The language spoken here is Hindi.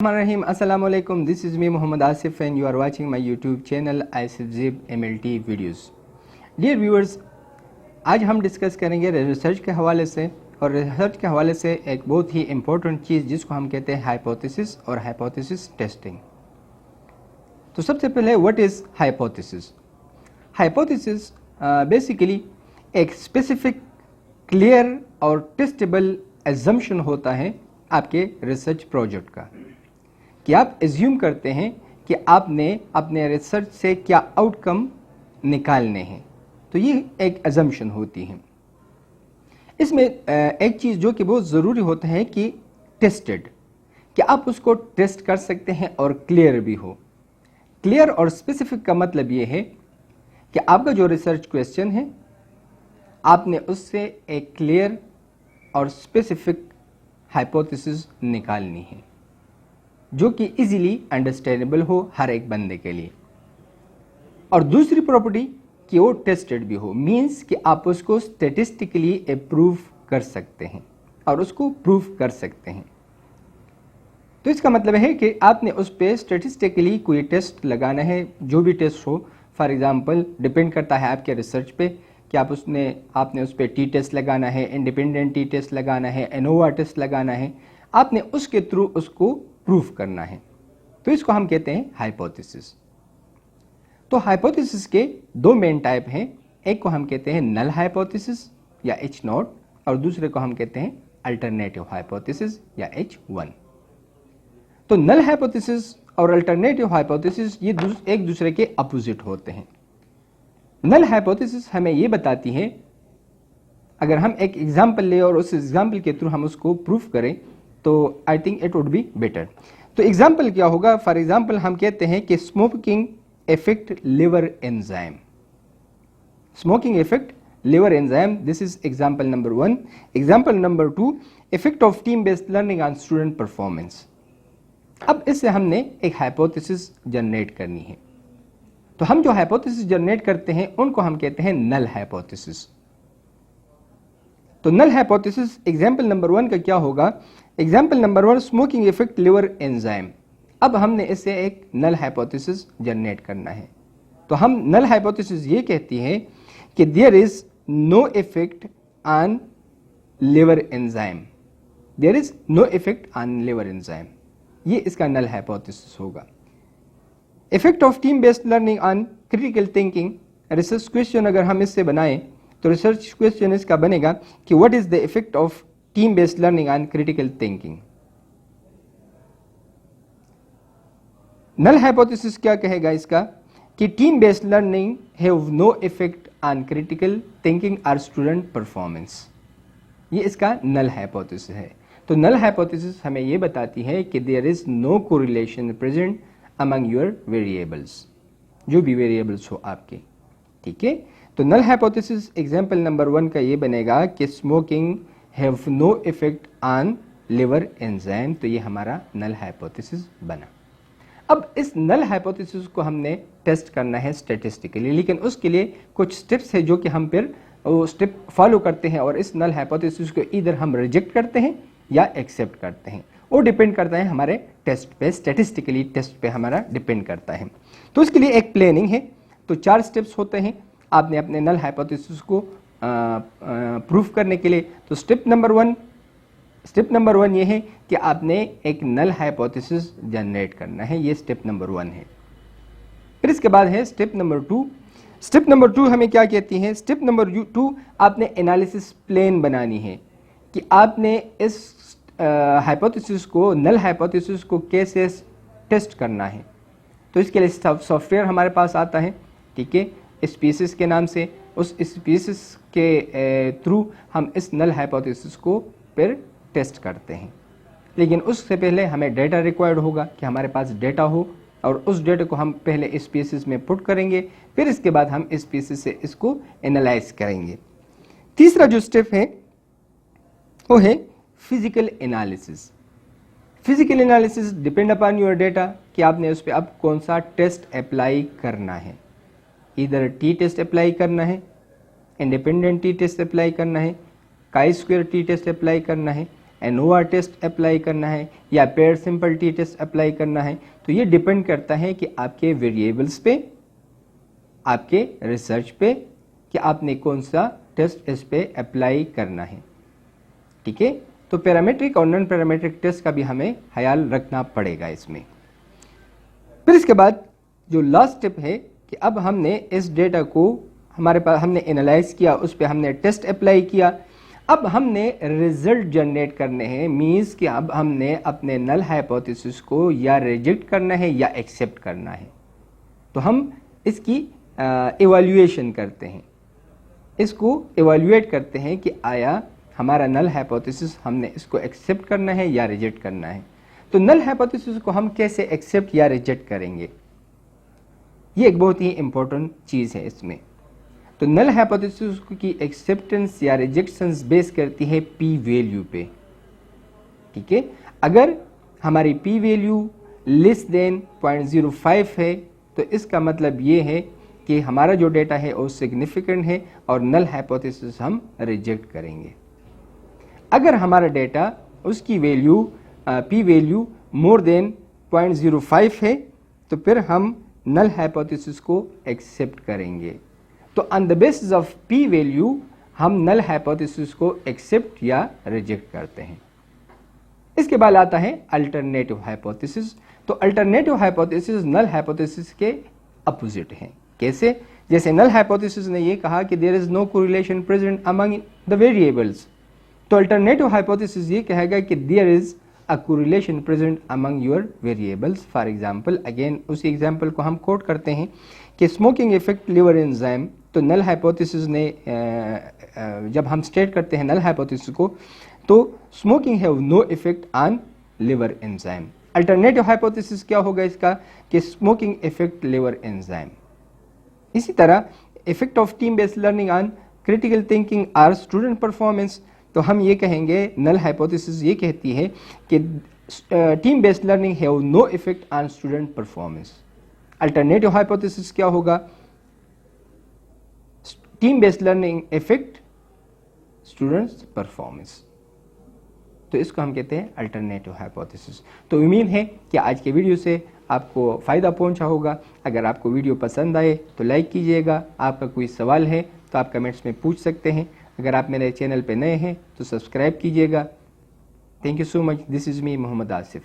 Bismillahirrahmanirrahim. Assalamu alaikum. This is me Muhammad Asif and you are watching my YouTube channel ISFZIB MLT videos. Dear viewers, आज हम डिस्कस करेंगे रिसर्च के हवाले से और रिसर्च के हवाले से एक बहुत ही इम्पोर्टेंट चीज़ जिसको हम कहते हैं हाइपोथेसिस और हाइपोथेसिस टेस्टिंग। तो सबसे पहले what is hypothesis? Hypothesis basically एक स्पेसिफिक क्लियर और टेस्टेबल एजम्पशन होता है आपके रिसर्च प्रोजेक्ट का, कि आप एज्यूम करते हैं कि आपने अपने रिसर्च से क्या आउटकम निकालने हैं। तो ये एक एजम्पशन होती है। इसमें एक चीज़ जो कि बहुत ज़रूरी होता है कि टेस्टेड, कि आप उसको टेस्ट कर सकते हैं और क्लियर भी हो। क्लियर और स्पेसिफिक का मतलब ये है कि आपका जो रिसर्च क्वेश्चन है आपने उससे एक क्लियर और स्पेसिफिक हाइपोथेसिस निकालनी है जो कि इजीली अंडरस्टैंडेबल हो हर एक बंदे के लिए। और दूसरी प्रॉपर्टी कि वो टेस्टेड भी हो, मींस कि आप उसको स्टैटिस्टिकली अप्रूव कर सकते हैं और उसको प्रूव कर सकते हैं। तो इसका मतलब है कि आपने उस पर स्टैटिस्टिकली कोई टेस्ट लगाना है, जो भी टेस्ट हो। फॉर एग्जांपल डिपेंड करता है आपके रिसर्च पे कि आपने उस पर टी टेस्ट लगाना है, इंडिपेंडेंट टी टेस्ट लगाना है, एनोवा टेस्ट लगाना है, आपने उसके थ्रू उसको प्रूफ करना है। तो इसको हम कहते हैं हाइपोथेसिस। तो हाइपोथेसिस के दो मेन टाइप हैं, एक को हम कहते हैं नल हाइपोथेसिस या H0 और दूसरे को हम कहते हैं अल्टरनेटिव हाइपोथेसिस या H1। तो नल हाइपोथेसिस और अल्टरनेटिव हाइपोथेसिस ये एक दूसरे के अपोजिट होते हैं। नल हाइपोथेसिस हमें ये बताती है, अगर हम एक एग्जाम्पल ले और उस एग्जाम्पल के थ्रू हम उसको प्रूफ करें तो I think it would be better. तो एग्जाम्पल क्या होगा? फॉर एग्जाम्पल हम कहते हैं कि smoking effect liver enzyme. Smoking effect liver enzyme, this is example number 1। Example number 2, effect of team based learning on student performance. अब इससे हमने एक हाइपोथेसिस जनरेट करनी है। तो हम जो हाइपोथेसिस जनरेट करते हैं उनको हम कहते हैं नल हाइपोथेसिस। तो नल हाइपोथेसिस एग्जाम्पल नंबर 1 का क्या होगा? Example number 1, smoking effect liver enzyme. अब हमने इससे एक नल हाइपोथेसिस जनरेट करना है। तो हम नल हाइपोथेसिस ये कहती है कि there is no effect on liver enzyme. There is no effect on liver enzyme, ये इसका नल हाइपोथेसिस होगा। Effect of team based learning on critical thinking, research question अगर हम इससे बनाएं तो रिसर्च क्वेश्चन इसका बनेगा कि what is the effect of team based learning on critical thinking. Null hypothesis क्या कहेगा इसका? कि team based learning have no effect on critical thinking और स्टूडेंट परफॉर्मेंस। ये इसका नल हाइपोथेसिस है। तो नल हाइपोथेसिस हमें ये बताती है कि there is no correlation present among your variables, जो भी वेरिएबल्स हो आपके, ठीक है। तो नल हाइपोथेसिस एग्जाम्पल नंबर 1 का ये बनेगा कि smoking have no effect on liver enzyme. तो ये हमारा नल हाइपोथेसिस बना। अब इस नल हाइपोथेसिस को हमने टेस्ट करना है स्टैटिस्टिकली, लेकिन उसके लिए कुछ स्टेप्स है जो कि हम फिर वो स्टेप फॉलो करते हैं और इस नल हाइपोथेसिस को इधर हम रिजेक्ट करते हैं या एक्सेप्ट करते हैं। वो डिपेंड करता है हमारे टेस्ट पे, स्टैटिस्टिकली टेस्ट पे हमारा डिपेंड करता है। तो इसके लिए एक प्लानिंग है। तो 4 स्टेप्स होते हैं आपने अपने नल हाइपोथेसिस को प्रूफ करने के लिए। तो स्टेप नंबर 1 ये है कि आपने एक नल हाइपोथेसिस जनरेट करना है, ये स्टेप नंबर 1 है। फिर इसके बाद है स्टेप नंबर 2। स्टेप नंबर 2 हमें क्या कहती है? स्टेप नंबर 2, आपने एनालिसिस प्लान बनानी है कि आपने इस हाइपोथेसिस को, नल हाइपोथेसिस को कैसे टेस्ट करना है। तो इसके लिए सॉफ्टवेयर हमारे पास आता है, ठीक है, स्पीसीज के नाम से। उस स्पीसीज के थ्रू हम इस नल हाइपोथेसिस को फिर टेस्ट करते हैं। लेकिन उससे पहले हमें डेटा रिक्वायर्ड होगा कि हमारे पास डेटा हो और उस डेटा को हम पहले स्पीसीज में पुट करेंगे, फिर इसके बाद हम स्पीसीज से इसको एनालाइज करेंगे। तीसरा जो स्टेप है वो है physical analysis. Physical analysis depend upon your data कि आपने उस पर अब कौन सा टेस्ट अप्लाई करना है। इधर टी टेस्ट अप्लाई करना है, इंडिपेंडेंट टी टेस्ट अप्लाई करना है, chi square T test apply करना है, एनोवा टेस्ट अप्लाई करना है या pair simple t test apply करना है, तो ये डिपेंड करता है कि आपके वेरिएबल्स पे, आपके रिसर्च पे, कि आपने कौन सा टेस्ट इस पे अप्लाई करना है। ठीक है, तो पैरामीट्रिक और नॉन पैरामीट्रिक टेस्ट का भी हमें ख्याल रखना पड़ेगा इसमें। फिर इसके बाद जो लास्ट स्टेप है कि अब हमने इस डेटा को हमारे पास हमने एनालाइज किया, उस पर हमने टेस्ट अप्लाई किया, अब हमने रिजल्ट जनरेट करने हैं। मीन्स कि अब हमने अपने नल हाइपोथेसिस को या रिजेक्ट करना है या एक्सेप्ट करना है। तो हम इसकी इवैल्यूएशन करते हैं, इसको इवैल्यूएट करते हैं कि आया हमारा नल हाइपोथेसिस हमने इसको एक्सेप्ट करना है या रिजेक्ट करना है। तो नल हाइपोथेसिस को हम कैसे एक्सेप्ट या रिजेक्ट करेंगे, ये एक बहुत ही इंपॉर्टेंट चीज़ है इसमें। तो नल हाइपोथेसिस की एक्सेप्टेंस या रिजेक्शंस बेस करती है पी वैल्यू पे। ठीक है, अगर हमारी पी वैल्यू लेस देन 0.05 है तो इसका मतलब ये है कि हमारा जो डेटा है वो सिग्निफिकेंट है और नल हाइपोथेसिस हम रिजेक्ट करेंगे। अगर हमारा डेटा उसकी value P value more than 0.05 है तो फिर हम नल हाइपोथेसिस को एक्सेप्ट करेंगे। तो on the basis of P value हम नल हाइपोथेसिस को एक्सेप्ट या रिजेक्ट करते हैं। इसके बाद आता है अल्टरनेटिव हाइपोथेसिस। तो अल्टरनेटिव हाइपोथेसिस नल हाइपोथेसिस के अपोजिट है। कैसे? जैसे नल हाइपोथेसिस ने ये कहा कि there is no correlation present among the variables, तो अल्टरनेटिव हाइपोथेसिस ये कहेगा कि there is a correlation present among your variables। for example, again उसी एग्जाम्पल को हम कोट करते हैं कि स्मोकिंग इफेक्ट लिवर एंजाइम। तो नल हाइपोथेसिस ने जब हम स्टेट करते हैं नल हाइपोथेसिस को, तो smoking have no effect on liver enzyme. Alternative hypothesis क्या होगा इसका कि स्मोकिंग इफेक्ट लिवर एंजाइम। इसी तरह effect of team based learning on critical thinking और स्टूडेंट परफॉर्मेंस। तो हम ये कहेंगे नल हाइपोथेसिस ये कहती है कि team based learning have no effect on student performance. Alternative hypothesis क्या होगा? Team based learning effect students performance. तो इसको हम कहते हैं अल्टरनेटिव हाइपोथेसिस। तो उम्मीद है कि आज के वीडियो से आपको फ़ायदा पहुंचा होगा। अगर आपको वीडियो पसंद आए तो लाइक कीजिएगा। आपका कोई सवाल है तो आप कमेंट्स में पूछ सकते हैं। अगर आप मेरे चैनल पे नए हैं तो सब्सक्राइब कीजिएगा। Thank you so much. This is me Mohammad Asif.